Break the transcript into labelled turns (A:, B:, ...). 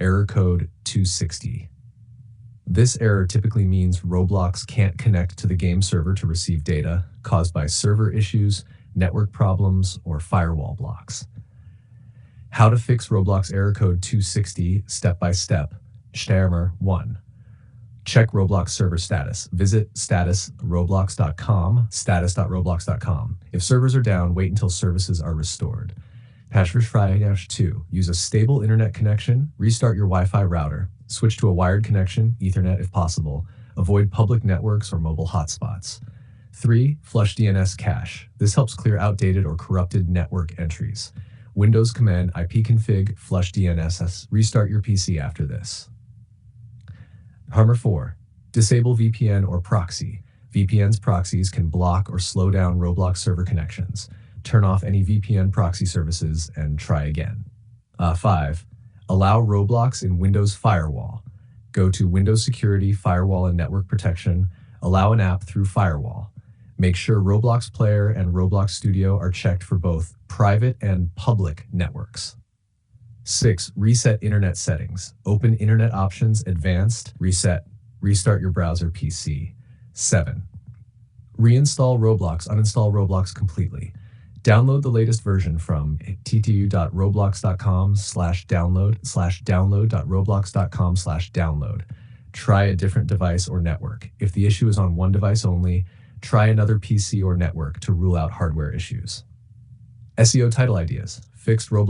A: error code 260. This error typically means Roblox can't connect to the game server to receive data caused by server issues, network problems, or firewall blocks. How to fix Roblox error code 260 step by step. Step 1. Check Roblox server status. Visit status.roblox.com, status.roblox.com. If servers are down, wait until services are restored. Patch 2. Use a stable internet connection. Restart your Wi-Fi router. Switch to a wired connection, Ethernet if possible. Avoid public networks or mobile hotspots. 3. Flush DNS cache. This helps clear outdated or corrupted network entries. Windows command ipconfig flush DNS. Restart your PC after this. 4. Disable VPN or proxy. VPN's proxies can block or slow down Roblox server connections. Turn off any VPN proxy services and try again. 5. Allow Roblox in Windows Firewall. Go to Windows Security, Firewall, and Network Protection. Allow an app through Firewall. Make sure Roblox Player and Roblox Studio are checked for both private and public networks. 6. Reset internet settings. Open Internet Options, Advanced, Reset. Restart your browser PC. 7. Reinstall Roblox. Uninstall Roblox completely. Download the latest version from ttu.roblox.com/download/download.roblox.com/download. Try a different device or network. If the issue is on one device only, try another PC or network to rule out hardware issues. SEO title ideas. Fixed Roblox